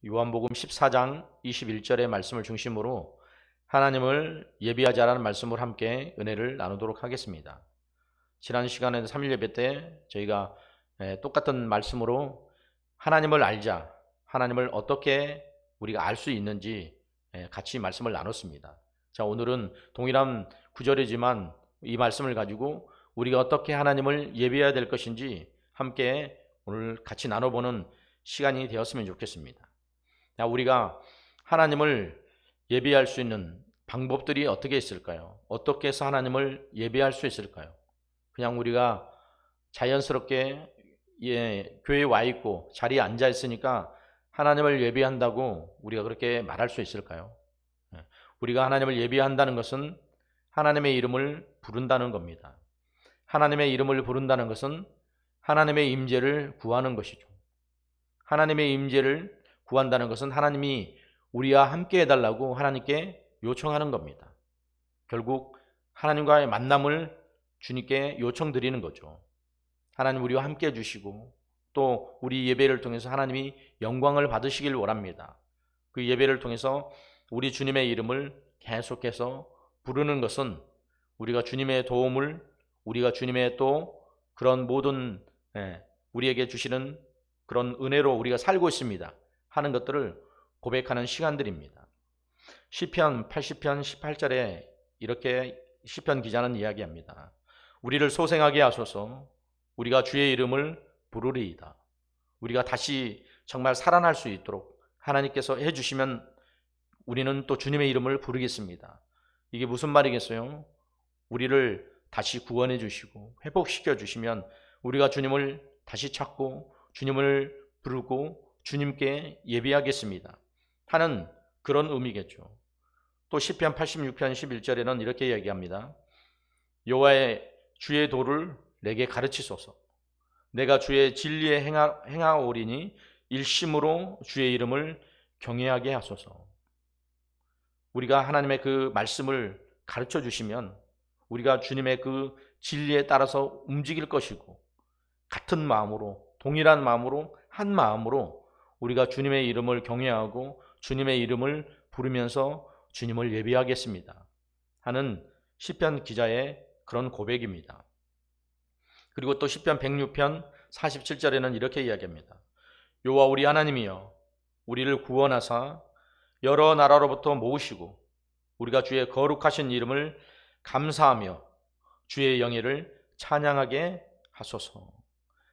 요한복음 14장 21절의 말씀을 중심으로 하나님을 예비하자라는 말씀을 함께 은혜를 나누도록 하겠습니다. 지난 시간에 3일 예배 때 저희가 똑같은 말씀으로 하나님을 알자, 하나님을 어떻게 우리가 알 수 있는지 같이 말씀을 나눴습니다. 자, 오늘은 동일한 구절이지만 이 말씀을 가지고 우리가 어떻게 하나님을 예비해야 될 것인지 함께 오늘 같이 나눠보는 시간이 되었으면 좋겠습니다. 우리가 하나님을 예비할 수 있는 방법들이 어떻게 있을까요? 어떻게 해서 하나님을 예비할 수 있을까요? 그냥 우리가 자연스럽게 교회에 와 있고 자리에 앉아 있으니까 하나님을 예비한다고 우리가 그렇게 말할 수 있을까요? 우리가 하나님을 예비한다는 것은 하나님의 이름을 부른다는 겁니다. 하나님의 이름을 부른다는 것은 하나님의 임재를 구하는 것이죠. 하나님의 임재를 구한다는 것은 하나님이 우리와 함께 해달라고 하나님께 요청하는 겁니다. 결국 하나님과의 만남을 주님께 요청드리는 거죠. 하나님 우리와 함께 해주시고 또 우리 예배를 통해서 하나님이 영광을 받으시길 원합니다. 그 예배를 통해서 우리 주님의 이름을 계속해서 부르는 것은 우리가 주님의 도움을, 우리가 주님의 또 그런 모든 우리에게 주시는 그런 은혜로 우리가 살고 있습니다 하는 것들을 고백하는 시간들입니다. 시편 80편 18절에 이렇게 시편 기자는 이야기합니다. 우리를 소생하게 하소서. 우리가 주의 이름을 부르리이다. 우리가 다시 정말 살아날 수 있도록 하나님께서 해주시면 우리는 또 주님의 이름을 부르겠습니다. 이게 무슨 말이겠어요? 우리를 다시 구원해 주시고 회복시켜 주시면 우리가 주님을 다시 찾고 주님을 부르고 주님께 예비하겠습니다 하는 그런 의미겠죠. 또 시편 86편 11절에는 이렇게 이야기합니다. 여호와의 주의 도를 내게 가르치소서. 내가 주의 진리에 행하오리니 일심으로 주의 이름을 경외하게 하소서. 우리가 하나님의 그 말씀을 가르쳐 주시면 우리가 주님의 그 진리에 따라서 움직일 것이고 같은 마음으로, 동일한 마음으로, 한 마음으로 우리가 주님의 이름을 경외하고 주님의 이름을 부르면서 주님을 예비하겠습니다 하는 시편 기자의 그런 고백입니다. 그리고 또 시편 106편 47절에는 이렇게 이야기합니다. 여호와 우리 하나님이여 우리를 구원하사 여러 나라로부터 모으시고 우리가 주의 거룩하신 이름을 감사하며 주의 영예를 찬양하게 하소서.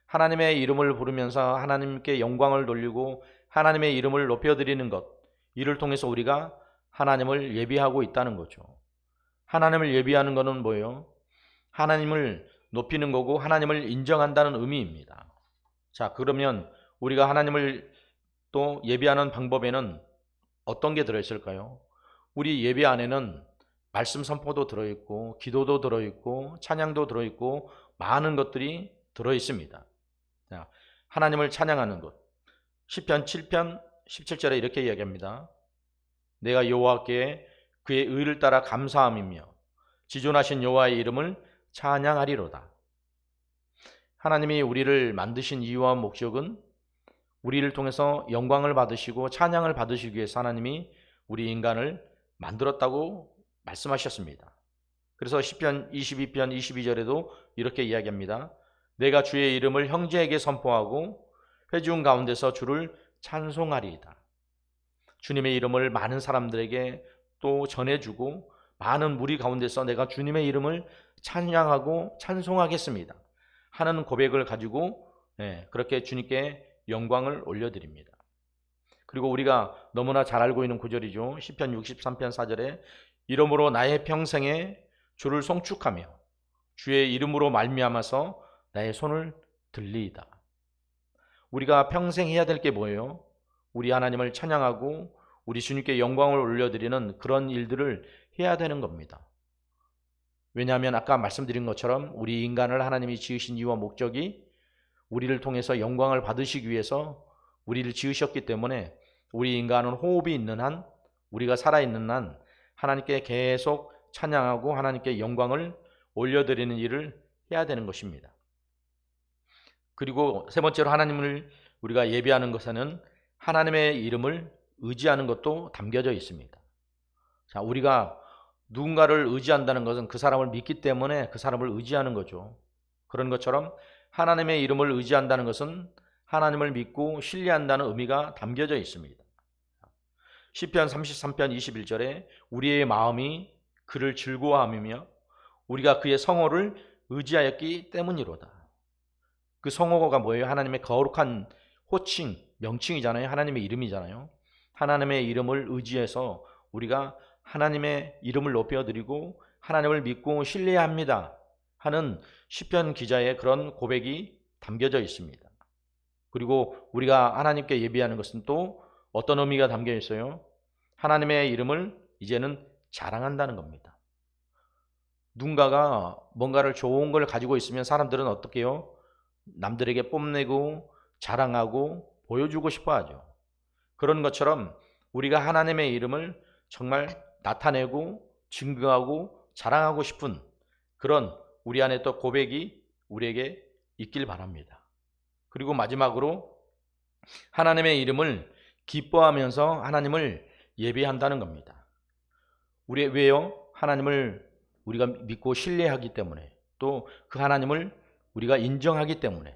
하나님의 이름을 부르면서 하나님께 영광을 돌리고 하나님의 이름을 높여드리는 것, 이를 통해서 우리가 하나님을 예비하고 있다는 거죠. 하나님을 예비하는 것은 뭐예요? 하나님을 높이는 거고 하나님을 인정한다는 의미입니다. 자, 그러면 우리가 하나님을 또 예비하는 방법에는 어떤 게 들어있을까요? 우리 예배 안에는 말씀 선포도 들어있고 기도도 들어있고 찬양도 들어있고 많은 것들이 들어있습니다. 하나님을 찬양하는 것. 시편 7편 17절에 이렇게 이야기합니다. 내가 여호와께 그의 의를 따라 감사함이며 지존하신 여호와의 이름을 찬양하리로다. 하나님이 우리를 만드신 이유와 목적은 우리를 통해서 영광을 받으시고 찬양을 받으시기 위해서 하나님이 우리 인간을 만들었다고 말씀하셨습니다. 그래서 시편 22편 22절에도 이렇게 이야기합니다. 내가 주의 이름을 형제에게 선포하고 회중 가운데서 주를 찬송하리이다. 주님의 이름을 많은 사람들에게 또 전해주고 많은 무리 가운데서 내가 주님의 이름을 찬양하고 찬송하겠습니다 하는 고백을 가지고 그렇게 주님께 영광을 올려드립니다. 그리고 우리가 너무나 잘 알고 있는 구절이죠. 시편 63편 4절에 이러므로 나의 평생에 주를 송축하며 주의 이름으로 말미암아서 나의 손을 들리이다. 우리가 평생 해야 될 게 뭐예요? 우리 하나님을 찬양하고 우리 주님께 영광을 올려드리는 그런 일들을 해야 되는 겁니다. 왜냐하면 아까 말씀드린 것처럼 우리 인간을 하나님이 지으신 이유와 목적이 우리를 통해서 영광을 받으시기 위해서 우리를 지으셨기 때문에 우리 인간은 호흡이 있는 한, 우리가 살아있는 한 하나님께 계속 찬양하고 하나님께 영광을 올려드리는 일을 해야 되는 것입니다. 그리고 세 번째로 하나님을 우리가 예배하는 것에는 하나님의 이름을 의지하는 것도 담겨져 있습니다. 자, 우리가 누군가를 의지한다는 것은 그 사람을 믿기 때문에 그 사람을 의지하는 거죠. 그런 것처럼 하나님의 이름을 의지한다는 것은 하나님을 믿고 신뢰한다는 의미가 담겨져 있습니다. 시편 33편 21절에 우리의 마음이 그를 즐거워하며 우리가 그의 성호를 의지하였기 때문이로다. 그 성호가 뭐예요? 하나님의 거룩한 호칭, 명칭이잖아요. 하나님의 이름이잖아요. 하나님의 이름을 의지해서 우리가 하나님의 이름을 높여드리고 하나님을 믿고 신뢰합니다 하는 시편 기자의 그런 고백이 담겨져 있습니다. 그리고 우리가 하나님께 예배하는 것은 또 어떤 의미가 담겨 있어요? 하나님의 이름을 이제는 자랑한다는 겁니다. 누군가가 뭔가를 좋은 걸 가지고 있으면 사람들은 어떻게 해요? 남들에게 뽐내고 자랑하고 보여주고 싶어 하죠. 그런 것처럼 우리가 하나님의 이름을 정말 나타내고 증거하고 자랑하고 싶은 그런 우리 안에 또 고백이 우리에게 있길 바랍니다. 그리고 마지막으로 하나님의 이름을 기뻐하면서 하나님을 예배한다는 겁니다. 왜요? 하나님을 우리가 믿고 신뢰하기 때문에, 또 그 하나님을 우리가 인정하기 때문에,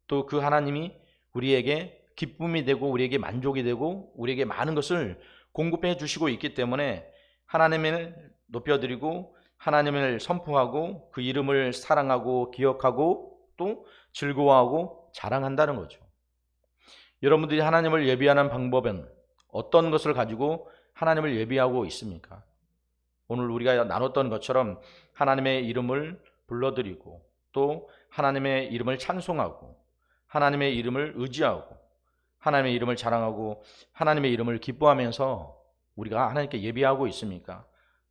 또 그 하나님이 우리에게 기쁨이 되고 우리에게 만족이 되고 우리에게 많은 것을 공급해 주시고 있기 때문에 하나님을 높여드리고 하나님을 선포하고 그 이름을 사랑하고 기억하고 또 즐거워하고 자랑한다는 거죠. 여러분들이 하나님을 예배하는 방법은 어떤 것을 가지고 하나님을 예배하고 있습니까? 오늘 우리가 나눴던 것처럼 하나님의 이름을 불러드리고 또 하나님의 이름을 찬송하고 하나님의 이름을 의지하고 하나님의 이름을 자랑하고 하나님의 이름을 기뻐하면서 우리가 하나님께 예배하고 있습니까?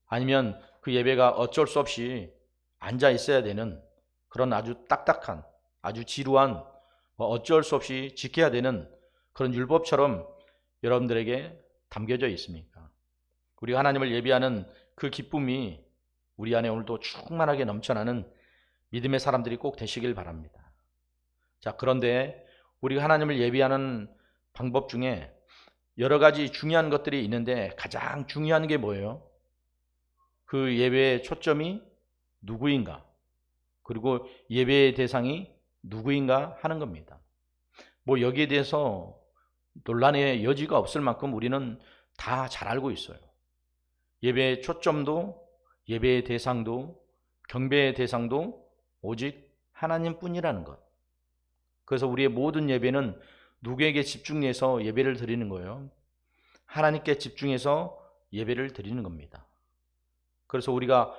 아니면 그 예배가 어쩔 수 없이 앉아 있어야 되는 그런 아주 딱딱한 아주 지루한 어쩔 수 없이 지켜야 되는 그런 율법처럼 여러분들에게 담겨져 있습니까? 우리가 하나님을 예배하는 그 기쁨이 우리 안에 오늘도 충만하게 넘쳐나는 믿음의 사람들이 꼭 되시길 바랍니다. 자, 그런데 우리가 하나님을 예배하는 방법 중에 여러 가지 중요한 것들이 있는데 가장 중요한 게 뭐예요? 그 예배의 초점이 누구인가? 그리고 예배의 대상이 누구인가 하는 겁니다. 여기에 대해서 논란의 여지가 없을 만큼 우리는 다 잘 알고 있어요. 예배의 초점도 예배의 대상도 경배의 대상도 오직 하나님뿐이라는 것. 그래서 우리의 모든 예배는 누구에게 집중해서 예배를 드리는 거예요? 하나님께 집중해서 예배를 드리는 겁니다. 그래서 우리가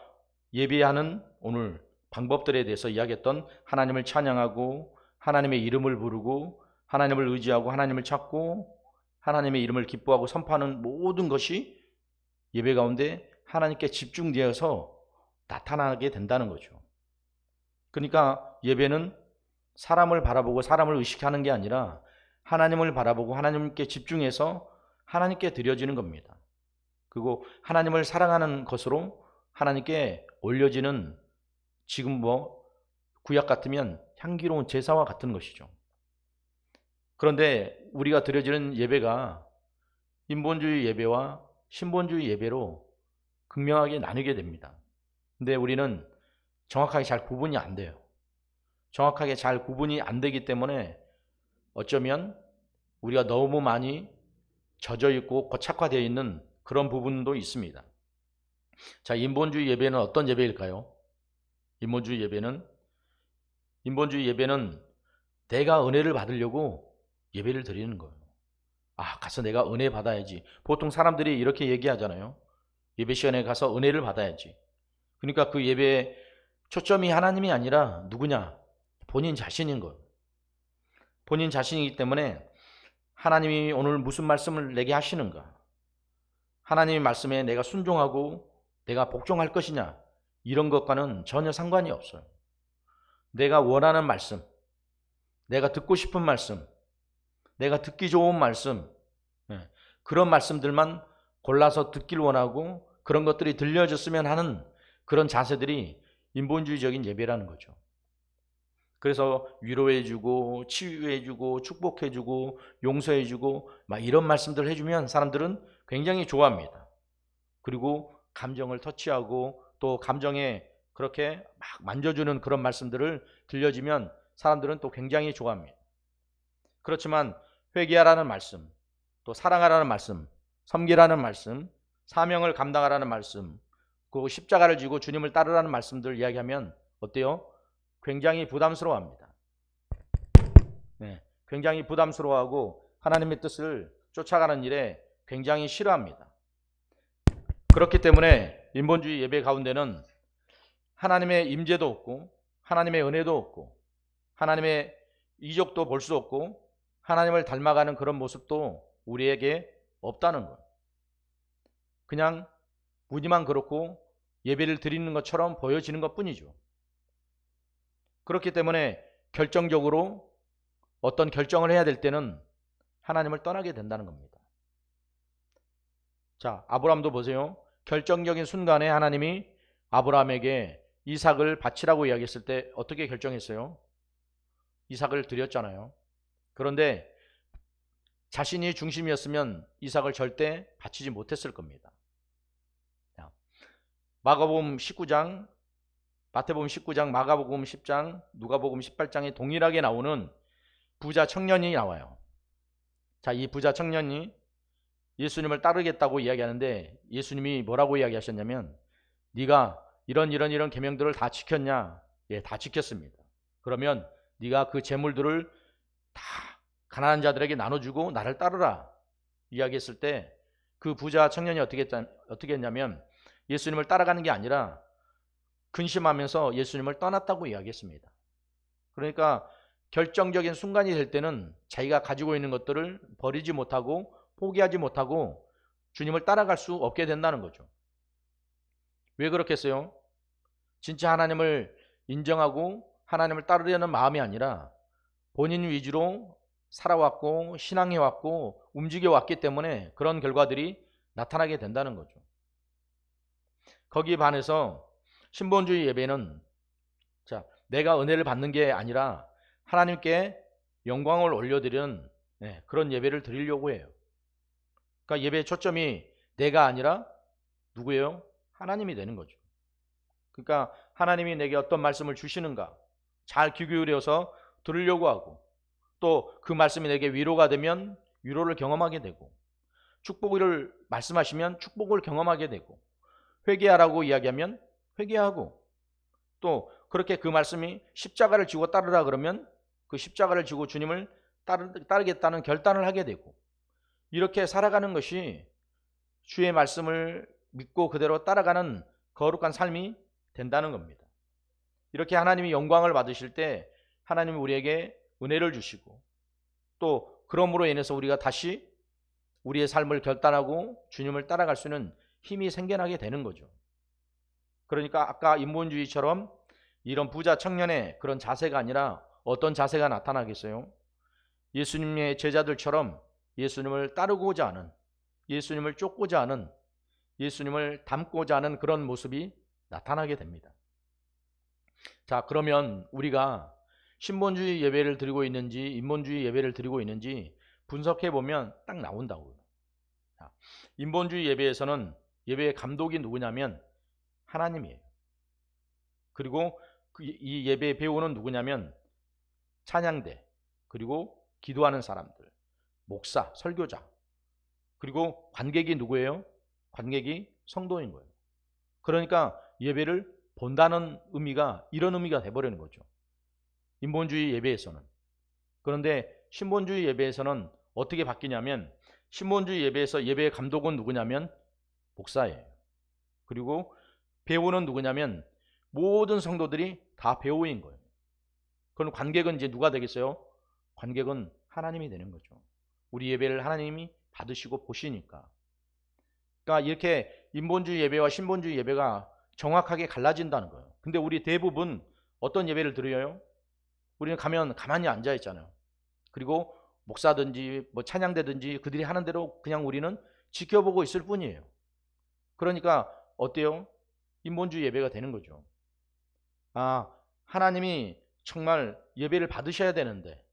예배하는 오늘 방법들에 대해서 이야기했던 하나님을 찬양하고 하나님의 이름을 부르고 하나님을 의지하고 하나님을 찾고 하나님의 이름을 기뻐하고 선포하는 모든 것이 예배 가운데 하나님께 집중되어서 나타나게 된다는 거죠. 그러니까 예배는 사람을 바라보고 사람을 의식하는 게 아니라 하나님을 바라보고 하나님께 집중해서 하나님께 드려지는 겁니다. 그리고 하나님을 사랑하는 것으로 하나님께 올려지는 지금 구약 같으면 향기로운 제사와 같은 것이죠. 그런데 우리가 드려지는 예배가 인본주의 예배와 신본주의 예배로 극명하게 나뉘게 됩니다. 근데 우리는 정확하게 잘 구분이 안 돼요. 정확하게 잘 구분이 안 되기 때문에 어쩌면 우리가 너무 많이 젖어 있고 고착화되어 있는 그런 부분도 있습니다. 자, 인본주의 예배는 어떤 예배일까요? 인본주의 예배는 내가 은혜를 받으려고 예배를 드리는 거예요. 가서 내가 은혜 받아야지. 보통 사람들이 이렇게 얘기하잖아요. 예배 시간에 가서 은혜를 받아야지. 그러니까 그 예배의 초점이 하나님이 아니라 누구냐? 본인 자신인 거예요. 본인 자신이기 때문에 하나님이 오늘 무슨 말씀을 내게 하시는가? 하나님의 말씀에 내가 순종하고 내가 복종할 것이냐? 이런 것과는 전혀 상관이 없어요. 내가 원하는 말씀, 내가 듣고 싶은 말씀, 내가 듣기 좋은 말씀, 그런 말씀들만 골라서 듣길 원하고 그런 것들이 들려졌으면 하는 그런 자세들이 인본주의적인 예배라는 거죠. 그래서 위로해주고 치유해주고 축복해주고 용서해주고 막 이런 말씀들 해주면 사람들은 굉장히 좋아합니다. 그리고 감정을 터치하고 또 감정에 그렇게 막 만져주는 그런 말씀들을 들려주면 사람들은 또 굉장히 좋아합니다. 그렇지만 회개하라는 말씀, 또 사랑하라는 말씀, 섬기라는 말씀, 사명을 감당하라는 말씀, 그 십자가를 지고 주님을 따르라는 말씀들 이야기하면 어때요? 굉장히 부담스러워합니다. 네, 굉장히 부담스러워하고 하나님의 뜻을 쫓아가는 일에 굉장히 싫어합니다. 그렇기 때문에 인본주의 예배 가운데는 하나님의 임재도 없고 하나님의 은혜도 없고 하나님의 이적도 볼 수 없고 하나님을 닮아가는 그런 모습도 우리에게 없다는 것. 그냥 무늬만 그렇고 예배를 드리는 것처럼 보여지는 것뿐이죠. 그렇기 때문에 결정적으로 어떤 결정을 해야 될 때는 하나님을 떠나게 된다는 겁니다. 자, 아브라함도 보세요. 결정적인 순간에 하나님이 아브라함에게 이삭을 바치라고 이야기했을 때 어떻게 결정했어요? 이삭을 드렸잖아요. 그런데 자신이 중심이었으면 이삭을 절대 바치지 못했을 겁니다. 마가복음 19장, 마태복음 19장, 마가복음 10장, 누가복음 18장에 동일하게 나오는 부자 청년이 나와요. 자, 이 부자 청년이 예수님을 따르겠다고 이야기하는데 예수님이 뭐라고 이야기하셨냐면 네가 이런 계명들을 다 지켰냐? 예, 다 지켰습니다. 그러면 네가 그 재물들을 다 가난한 자들에게 나눠주고 나를 따르라 이야기했을 때 그 부자 청년이 어떻게 했냐면 예수님을 따라가는 게 아니라 근심하면서 예수님을 떠났다고 이야기했습니다. 그러니까 결정적인 순간이 될 때는 자기가 가지고 있는 것들을 버리지 못하고 포기하지 못하고 주님을 따라갈 수 없게 된다는 거죠. 왜 그렇겠어요? 진짜 하나님을 인정하고 하나님을 따르려는 마음이 아니라 본인 위주로 살아왔고 신앙해왔고 움직여왔기 때문에 그런 결과들이 나타나게 된다는 거죠. 거기에 반해서 신본주의 예배는 자, 내가 은혜를 받는 게 아니라 하나님께 영광을 올려드리는 그런 예배를 드리려고 해요. 그러니까 예배의 초점이 내가 아니라 누구예요? 하나님이 되는 거죠. 그러니까 하나님이 내게 어떤 말씀을 주시는가 잘 귀 기울여서 들으려고 하고 또 그 말씀이 내게 위로가 되면 위로를 경험하게 되고 축복을 말씀하시면 축복을 경험하게 되고 회개하라고 이야기하면 회개하고 또 그렇게 그 말씀이 십자가를 지고 따르라 그러면 그 십자가를 지고 주님을 따르겠다는 결단을 하게 되고 이렇게 살아가는 것이 주의 말씀을 믿고 그대로 따라가는 거룩한 삶이 된다는 겁니다. 이렇게 하나님이 영광을 받으실 때 하나님이 우리에게 은혜를 주시고 또 그러므로 인해서 우리가 다시 우리의 삶을 결단하고 주님을 따라갈 수 있는 힘이 생겨나게 되는 거죠. 그러니까 아까 인본주의처럼 이런 부자 청년의 그런 자세가 아니라 어떤 자세가 나타나겠어요? 예수님의 제자들처럼 예수님을 따르고자 하는, 예수님을 쫓고자 하는, 예수님을 닮고자 하는 그런 모습이 나타나게 됩니다. 자, 그러면 우리가 신본주의 예배를 드리고 있는지 인본주의 예배를 드리고 있는지 분석해 보면 딱 나온다고요. 자, 인본주의 예배에서는 예배의 감독이 누구냐면 하나님이에요. 그리고 이 예배의 배우는 누구냐면 찬양대, 그리고 기도하는 사람들, 목사, 설교자, 그리고 관객이 누구예요? 관객이 성도인 거예요. 그러니까 예배를 본다는 의미가 이런 의미가 돼버리는 거죠. 인본주의 예배에서는. 그런데 신본주의 예배에서는 어떻게 바뀌냐면 신본주의 예배에서 예배의 감독은 누구냐면 목사예요. 그리고 배우는 누구냐면 모든 성도들이 다 배우인 거예요. 그럼 관객은 이제 누가 되겠어요? 관객은 하나님이 되는 거죠. 우리 예배를 하나님이 받으시고 보시니까. 그러니까 이렇게 인본주의 예배와 신본주의 예배가 정확하게 갈라진다는 거예요. 근데 우리 대부분 어떤 예배를 드려요? 우리는 가면 가만히 앉아 있잖아요. 그리고 목사든지 뭐 찬양대든지 그들이 하는 대로 그냥 우리는 지켜보고 있을 뿐이에요. 그러니까 어때요? 인본주의 예배가 되는 거죠. 아, 하나님이 정말 예배를 받으셔야 되는데,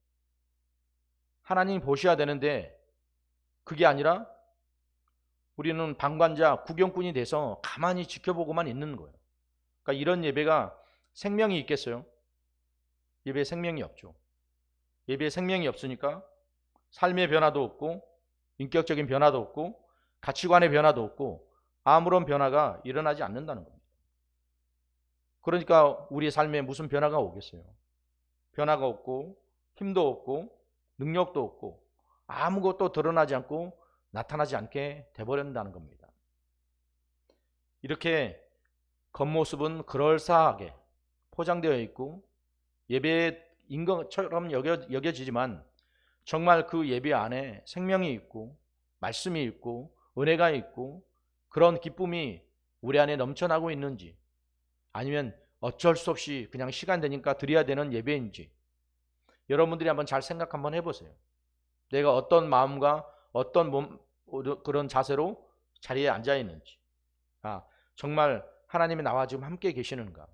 하나님 보셔야 되는데, 그게 아니라 우리는 방관자, 구경꾼이 돼서 가만히 지켜보고만 있는 거예요. 그러니까 이런 예배가 생명이 있겠어요? 예배에 생명이 없죠. 예배에 생명이 없으니까 삶의 변화도 없고, 인격적인 변화도 없고, 가치관의 변화도 없고, 아무런 변화가 일어나지 않는다는 겁니다. 그러니까 우리의 삶에 무슨 변화가 오겠어요? 변화가 없고, 힘도 없고, 능력도 없고, 아무것도 드러나지 않고 나타나지 않게 돼버린다는 겁니다. 이렇게 겉모습은 그럴싸하게 포장되어 있고 예배인 것처럼 여겨지지만 정말 그 예배 안에 생명이 있고 말씀이 있고 은혜가 있고 그런 기쁨이 우리 안에 넘쳐나고 있는지, 아니면 어쩔 수 없이 그냥 시간 되니까 드려야 되는 예배인지, 여러분들이 한번 잘 생각 한번 해보세요. 내가 어떤 마음과 어떤 그런 자세로 자리에 앉아 있는지, 정말 하나님이 나와 지금 함께 계시는가,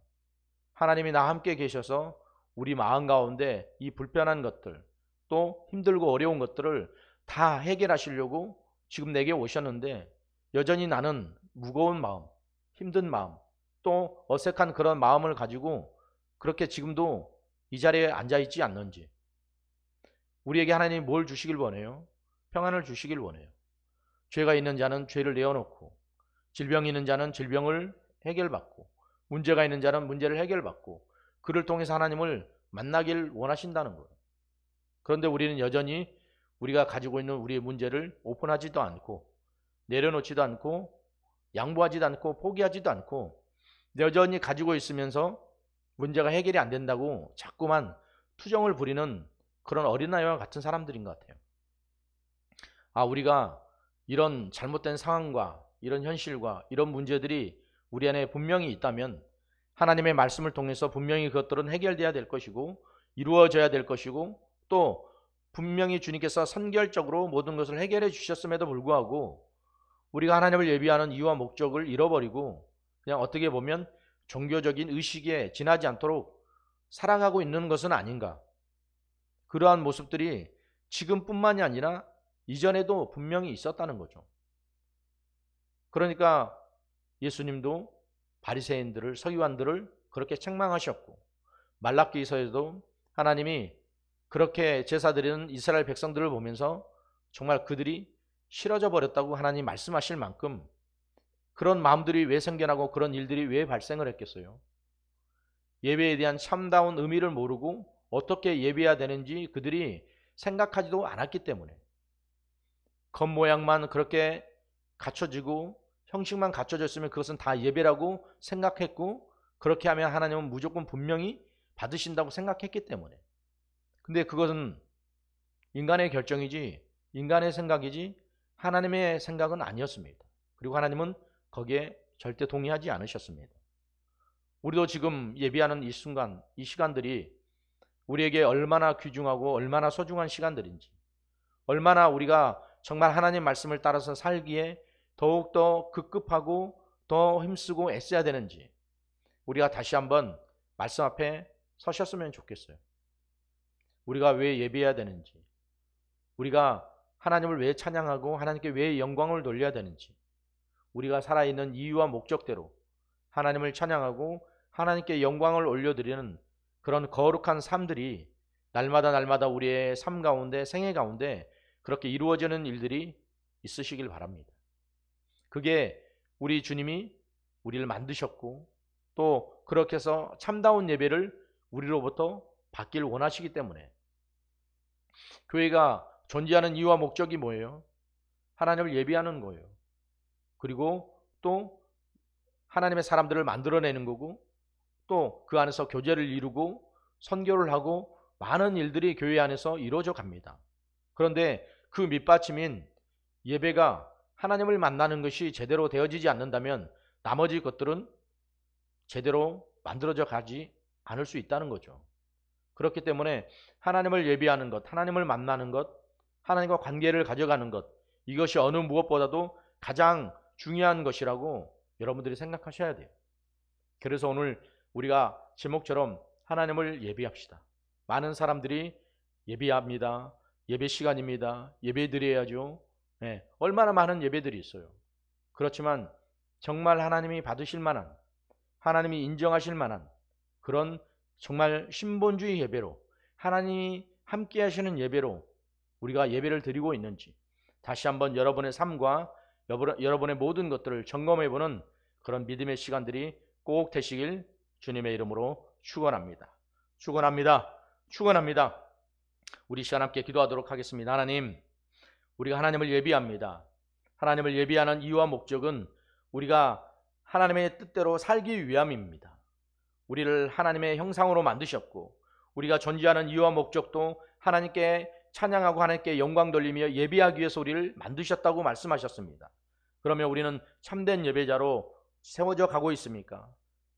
하나님이 나와 함께 계셔서 우리 마음 가운데 이 불편한 것들, 또 힘들고 어려운 것들을 다 해결하시려고 지금 내게 오셨는데, 여전히 나는 무거운 마음, 힘든 마음, 또 어색한 그런 마음을 가지고 그렇게 지금도 이 자리에 앉아 있지 않는지. 우리에게 하나님이 뭘 주시길 원해요? 평안을 주시길 원해요. 죄가 있는 자는 죄를 내어놓고, 질병이 있는 자는 질병을 해결받고, 문제가 있는 자는 문제를 해결받고, 그를 통해서 하나님을 만나길 원하신다는 거예요. 그런데 우리는 여전히 우리가 가지고 있는 우리의 문제를 오픈하지도 않고, 내려놓지도 않고, 양보하지도 않고, 포기하지도 않고, 여전히 가지고 있으면서 문제가 해결이 안 된다고 자꾸만 투정을 부리는 그런 어린아이와 같은 사람들인 것 같아요. 우리가 이런 잘못된 상황과 이런 현실과 이런 문제들이 우리 안에 분명히 있다면 하나님의 말씀을 통해서 분명히 그것들은 해결돼야 될 것이고 이루어져야 될 것이고, 또 분명히 주님께서 선결적으로 모든 것을 해결해 주셨음에도 불구하고 우리가 하나님을 예비하는 이유와 목적을 잃어버리고 그냥 어떻게 보면 종교적인 의식에 지나지 않도록 살아가고 있는 것은 아닌가. 그러한 모습들이 지금뿐만이 아니라 이전에도 분명히 있었다는 거죠. 그러니까 예수님도 바리새인들을, 서기관들을 그렇게 책망하셨고, 말라기서에도 하나님이 그렇게 제사 드리는 이스라엘 백성들을 보면서 정말 그들이 싫어져 버렸다고 하나님 말씀하실 만큼 그런 마음들이 왜 생겨나고 그런 일들이 왜 발생을 했겠어요? 예배에 대한 참다운 의미를 모르고 어떻게 예배해야 되는지 그들이 생각하지도 않았기 때문에, 겉모양만 그렇게 갖춰지고 형식만 갖춰졌으면 그것은 다 예배라고 생각했고, 그렇게 하면 하나님은 무조건 분명히 받으신다고 생각했기 때문에. 근데 그것은 인간의 결정이지, 인간의 생각이지 하나님의 생각은 아니었습니다. 그리고 하나님은 거기에 절대 동의하지 않으셨습니다. 우리도 지금 예배하는 이 순간, 이 시간들이 우리에게 얼마나 귀중하고 얼마나 소중한 시간들인지, 얼마나 우리가 정말 하나님 말씀을 따라서 살기에 더욱더 급급하고 더 힘쓰고 애써야 되는지 우리가 다시 한번 말씀 앞에 서셨으면 좋겠어요. 우리가 왜 예배해야 되는지, 우리가 하나님을 왜 찬양하고 하나님께 왜 영광을 돌려야 되는지, 우리가 살아있는 이유와 목적대로 하나님을 찬양하고 하나님께 영광을 올려드리는 그런 거룩한 삶들이 날마다 우리의 삶 가운데, 생애 가운데 그렇게 이루어지는 일들이 있으시길 바랍니다. 그게 우리 주님이 우리를 만드셨고 또 그렇게 해서 참다운 예배를 우리로부터 받길 원하시기 때문에, 교회가 존재하는 이유와 목적이 뭐예요? 하나님을 예배하는 거예요. 그리고 또 하나님의 사람들을 만들어내는 거고, 또 그 안에서 교제를 이루고 선교를 하고 많은 일들이 교회 안에서 이루어져 갑니다. 그런데 그 밑받침인 예배가 하나님을 만나는 것이 제대로 되어지지 않는다면 나머지 것들은 제대로 만들어져 가지 않을 수 있다는 거죠. 그렇기 때문에 하나님을 예배하는 것, 하나님을 만나는 것, 하나님과 관계를 가져가는 것, 이것이 어느 무엇보다도 가장 중요한 것이라고 여러분들이 생각하셔야 돼요. 그래서 오늘 우리가 제목처럼 하나님을 예배합시다. 많은 사람들이 예배합니다. 예배 시간입니다. 예배 드려야죠. 얼마나 많은 예배들이 있어요. 그렇지만 정말 하나님이 받으실 만한, 하나님이 인정하실 만한 그런 정말 신본주의 예배로, 하나님이 함께 하시는 예배로 우리가 예배를 드리고 있는지 다시 한번 여러분의 삶과 여러분의 모든 것들을 점검해보는 그런 믿음의 시간들이 꼭 되시길 주님의 이름으로 축원합니다. 축원합니다. 축원합니다. 우리 시간 함께 기도하도록 하겠습니다. 하나님, 우리가 하나님을 예비합니다. 하나님을 예비하는 이유와 목적은 우리가 하나님의 뜻대로 살기 위함입니다. 우리를 하나님의 형상으로 만드셨고 우리가 존재하는 이유와 목적도 하나님께 찬양하고 하나님께 영광 돌리며 예배하기 위해서 우리를 만드셨다고 말씀하셨습니다. 그러면 우리는 참된 예배자로 세워져 가고 있습니까?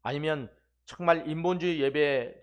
아니면 정말 인본주의 예배에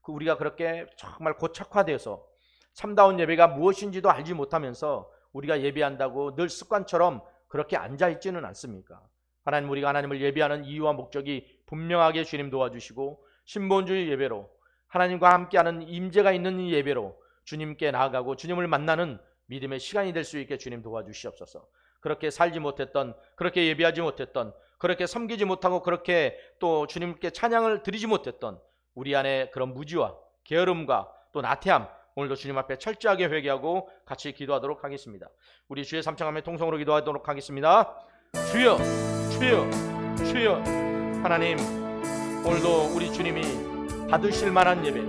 우리가 그렇게 정말 고착화되어서 참다운 예배가 무엇인지도 알지 못하면서 우리가 예배한다고 늘 습관처럼 그렇게 앉아있지는 않습니까? 하나님, 우리가 하나님을 예배하는 이유와 목적이 분명하게 주님 도와주시고 신본주의 예배로 하나님과 함께하는 임재가 있는 이 예배로 주님께 나아가고 주님을 만나는 믿음의 시간이 될 수 있게 주님 도와주시옵소서. 그렇게 살지 못했던, 그렇게 예배하지 못했던, 그렇게 섬기지 못하고 그렇게 또 주님께 찬양을 드리지 못했던 우리 안에 그런 무지와 게으름과 또 나태함, 오늘도 주님 앞에 철저하게 회개하고 같이 기도하도록 하겠습니다. 우리 주의 삼창함의 통성으로 기도하도록 하겠습니다. 주여, 주여, 주여. 하나님, 오늘도 우리 주님이 받으실 만한 예배,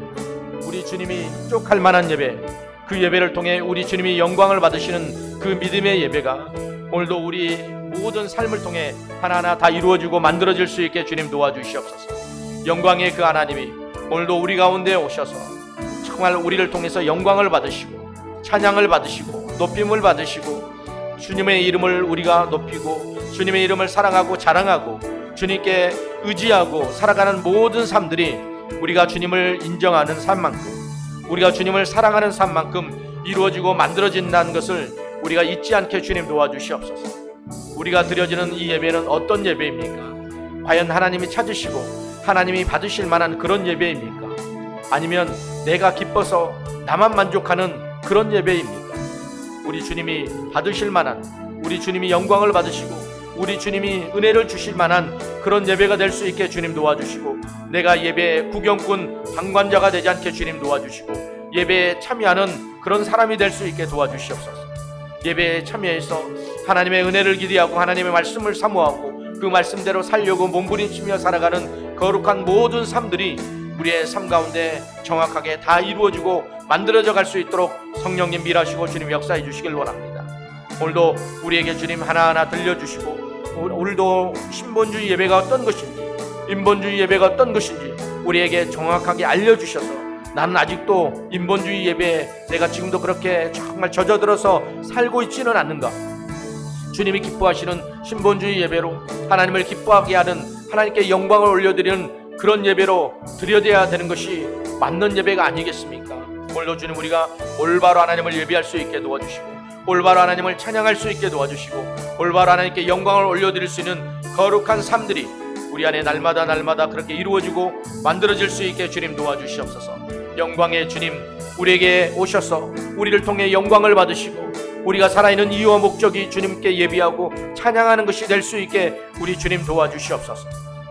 우리 주님이 족할 만한 예배, 그 예배를 통해 우리 주님이 영광을 받으시는 그 믿음의 예배가 오늘도 우리 모든 삶을 통해 하나하나 다 이루어지고 만들어질 수 있게 주님 도와주시옵소서. 영광의 그 하나님이 오늘도 우리 가운데 오셔서 정말 우리를 통해서 영광을 받으시고 찬양을 받으시고 높임을 받으시고 주님의 이름을 우리가 높이고 주님의 이름을 사랑하고 자랑하고 주님께 의지하고 살아가는 모든 삶들이 우리가 주님을 인정하는 삶만큼, 우리가 주님을 사랑하는 삶만큼 이루어지고 만들어진다는 것을 우리가 잊지 않게 주님 도와주시옵소서. 우리가 드려지는 이 예배는 어떤 예배입니까? 과연 하나님이 찾으시고 하나님이 받으실 만한 그런 예배입니까? 아니면 내가 기뻐서 나만 만족하는 그런 예배입니까? 우리 주님이 받으실 만한, 우리 주님이 영광을 받으시고 우리 주님이 은혜를 주실 만한 그런 예배가 될 수 있게 주님 도와주시고, 내가 예배의 구경꾼 방관자가 되지 않게 주님 도와주시고 예배에 참여하는 그런 사람이 될 수 있게 도와주시옵소서. 예배에 참여해서 하나님의 은혜를 기대하고 하나님의 말씀을 사모하고 그 말씀대로 살려고 몸부림치며 살아가는 거룩한 모든 삶들이 우리의 삶 가운데 정확하게 다 이루어지고 만들어져 갈 수 있도록 성령님 밀하시고 주님 역사해 주시길 원합니다. 오늘도 우리에게 주님 하나하나 들려주시고, 오늘도 신본주의 예배가 어떤 것인지, 인본주의 예배가 어떤 것인지 우리에게 정확하게 알려주셔서, 나는 아직도 인본주의 예배에 내가 지금도 그렇게 정말 젖어들어서 살고 있지는 않는가? 주님이 기뻐하시는 신본주의 예배로 하나님을 기뻐하게 하는, 하나님께 영광을 올려드리는 그런 예배로 드려야 되는 것이 맞는 예배가 아니겠습니까? 오늘도 주님, 우리가 올바로 하나님을 예배할 수 있게 도와주시고 올바로 하나님을 찬양할 수 있게 도와주시고 올바로 하나님께 영광을 올려드릴 수 있는 거룩한 삶들이 우리 안에 날마다 그렇게 이루어지고 만들어질 수 있게 주님 도와주시옵소서. 영광의 주님, 우리에게 오셔서 우리를 통해 영광을 받으시고 우리가 살아있는 이유와 목적이 주님께 예비하고 찬양하는 것이 될 수 있게 우리 주님 도와주시옵소서.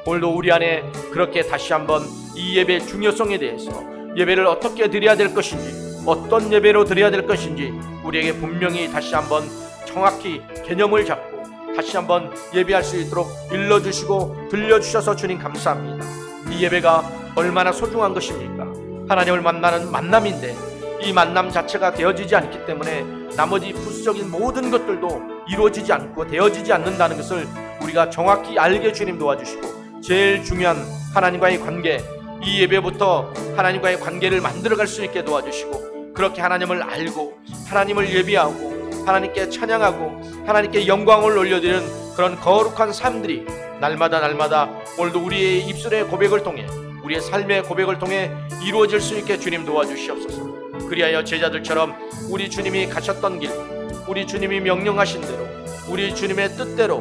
오늘도 우리 안에 그렇게 다시 한번 이 예배의 중요성에 대해서, 예배를 어떻게 드려야 될 것인지, 어떤 예배로 드려야 될 것인지 우리에게 분명히 다시 한번 정확히 개념을 잡고 다시 한번 예배할 수 있도록 일러주시고 들려주셔서 주님 감사합니다. 이 예배가 얼마나 소중한 것입니까? 하나님을 만나는 만남인데 이 만남 자체가 되어지지 않기 때문에 나머지 부수적인 모든 것들도 이루어지지 않고 되어지지 않는다는 것을 우리가 정확히 알게 주님 도와주시고, 제일 중요한 하나님과의 관계, 이 예배부터 하나님과의 관계를 만들어갈 수 있게 도와주시고, 그렇게 하나님을 알고 하나님을 예배하고 하나님께 찬양하고 하나님께 영광을 올려드리는 그런 거룩한 삶들이 날마다 오늘도 우리의 입술의 고백을 통해, 우리의 삶의 고백을 통해 이루어질 수 있게 주님 도와주시옵소서. 그리하여 제자들처럼 우리 주님이 가셨던 길, 우리 주님이 명령하신 대로, 우리 주님의 뜻대로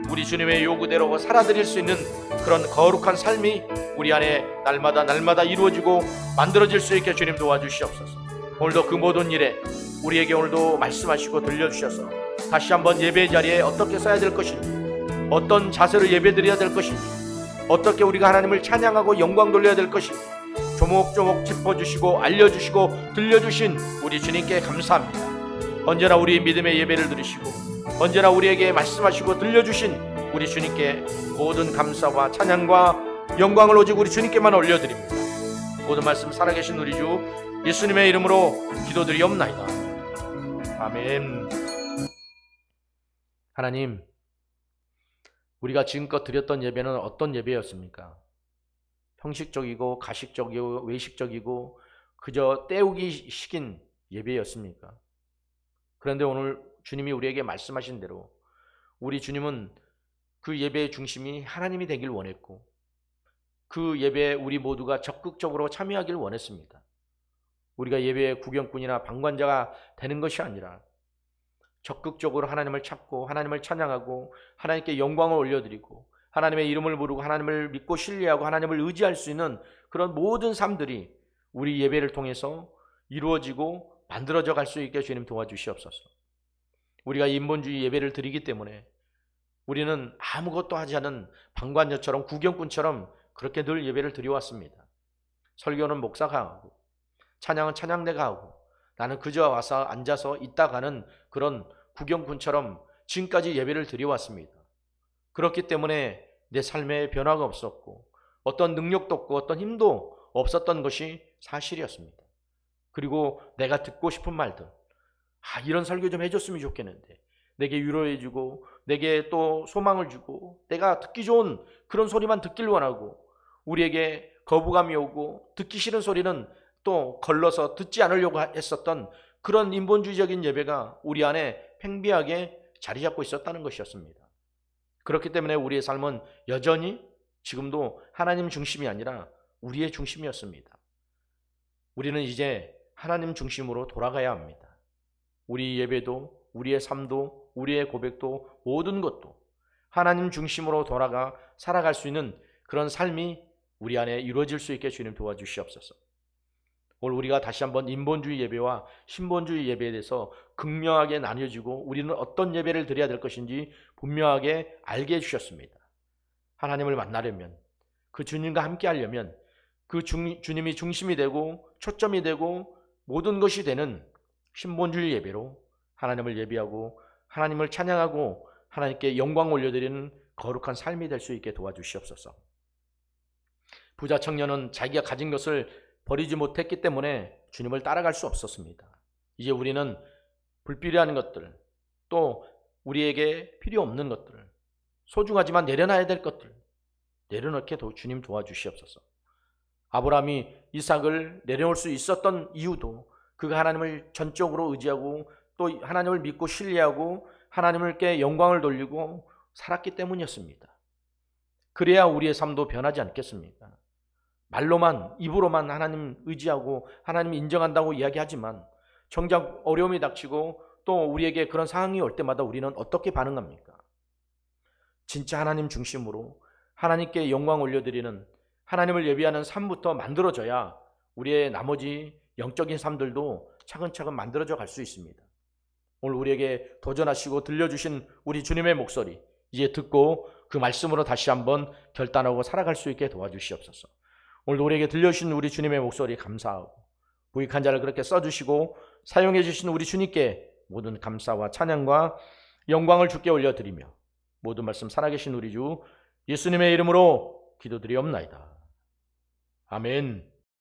우리 주님의 요구대로 살아드릴 수 있는 그런 거룩한 삶이 우리 안에 날마다 이루어지고 만들어질 수 있게 주님 도와주시옵소서. 오늘도 그 모든 일에 우리에게 오늘도 말씀하시고 들려주셔서 다시 한번 예배의 자리에 어떻게 서야 될 것인지, 어떤 자세로 예배드려야 될 것인지, 어떻게 우리가 하나님을 찬양하고 영광 돌려야 될 것인지 조목조목 짚어주시고 알려주시고 들려주신 우리 주님께 감사합니다. 언제나 우리 믿음의 예배를 드리시고 언제나 우리에게 말씀하시고 들려주신 우리 주님께 모든 감사와 찬양과 영광을 오직 우리 주님께만 올려드립니다. 모든 말씀 살아계신 우리 주 예수님의 이름으로 기도드리옵나이다. 아멘. 하나님, 우리가 지금껏 드렸던 예배는 어떤 예배였습니까? 형식적이고 가식적이고 외식적이고 그저 때우기 식인 예배였습니까? 그런데 오늘 주님이 우리에게 말씀하신 대로 우리 주님은 그 예배의 중심이 하나님이 되길 원했고 그 예배에 우리 모두가 적극적으로 참여하길 원했습니다. 우리가 예배의 구경꾼이나 방관자가 되는 것이 아니라 적극적으로 하나님을 찾고 하나님을 찬양하고 하나님께 영광을 올려드리고 하나님의 이름을 부르고 하나님을 믿고 신뢰하고 하나님을 의지할 수 있는 그런 모든 삶들이 우리 예배를 통해서 이루어지고 만들어져 갈 수 있게 주님 도와주시옵소서. 우리가 인본주의 예배를 드리기 때문에 우리는 아무것도 하지 않은 방관자처럼 구경꾼처럼 그렇게 늘 예배를 드려왔습니다. 설교는 목사가 하고 찬양은 찬양대가 하고 나는 그저 와서 앉아서 있다가는 그런 구경꾼처럼 지금까지 예배를 드려왔습니다. 그렇기 때문에 내 삶에 변화가 없었고 어떤 능력도 없고 어떤 힘도 없었던 것이 사실이었습니다. 그리고 내가 듣고 싶은 말들, 이런 설교 좀 해줬으면 좋겠는데, 내게 위로해주고 내게 또 소망을 주고 내가 듣기 좋은 그런 소리만 듣길 원하고 우리에게 거부감이 오고 듣기 싫은 소리는 또 걸러서 듣지 않으려고 했었던 그런 인본주의적인 예배가 우리 안에 팽배하게 자리 잡고 있었다는 것이었습니다. 그렇기 때문에 우리의 삶은 여전히 지금도 하나님 중심이 아니라 우리의 중심이었습니다. 우리는 이제 하나님 중심으로 돌아가야 합니다. 우리 예배도 우리의 삶도 우리의 고백도 모든 것도 하나님 중심으로 돌아가 살아갈 수 있는 그런 삶이 우리 안에 이루어질 수 있게 주님 도와주시옵소서. 오늘 우리가 다시 한번 인본주의 예배와 신본주의 예배에 대해서 극명하게 나뉘어지고 우리는 어떤 예배를 드려야 될 것인지 분명하게 알게 해주셨습니다. 하나님을 만나려면, 그 주님과 함께 하려면 그 주님이 중심이 되고 초점이 되고 모든 것이 되는 신본주의 예배로 하나님을 예배하고 하나님을 찬양하고 하나님께 영광 올려드리는 거룩한 삶이 될 수 있게 도와주시옵소서. 부자 청년은 자기가 가진 것을 버리지 못했기 때문에 주님을 따라갈 수 없었습니다. 이제 우리는 불필요한 것들, 또 우리에게 필요 없는 것들, 소중하지만 내려놔야 될 것들 내려놓게 주님 도와주시옵소서. 아브라함이 이삭을 내려놓을 수 있었던 이유도 그가 하나님을 전적으로 의지하고 또 하나님을 믿고 신뢰하고 하나님께 영광을 돌리고 살았기 때문이었습니다. 그래야 우리의 삶도 변하지 않겠습니까? 말로만, 입으로만 하나님 의지하고 하나님 인정한다고 이야기하지만 정작 어려움이 닥치고 또 우리에게 그런 상황이 올 때마다 우리는 어떻게 반응합니까? 진짜 하나님 중심으로 하나님께 영광 올려드리는 하나님을 예배하는 삶부터 만들어져야 우리의 나머지 영적인 삶들도 차근차근 만들어져 갈 수 있습니다. 오늘 우리에게 도전하시고 들려주신 우리 주님의 목소리 이제 듣고 그 말씀으로 다시 한번 결단하고 살아갈 수 있게 도와주시옵소서. 오늘도 우리에게 들려주신 우리 주님의 목소리 감사하고 부익한 자를 그렇게 써주시고 사용해 주신 우리 주님께 모든 감사와 찬양과 영광을 주께 올려드리며 모든 말씀 살아계신 우리 주 예수님의 이름으로 기도드리옵나이다. 아멘.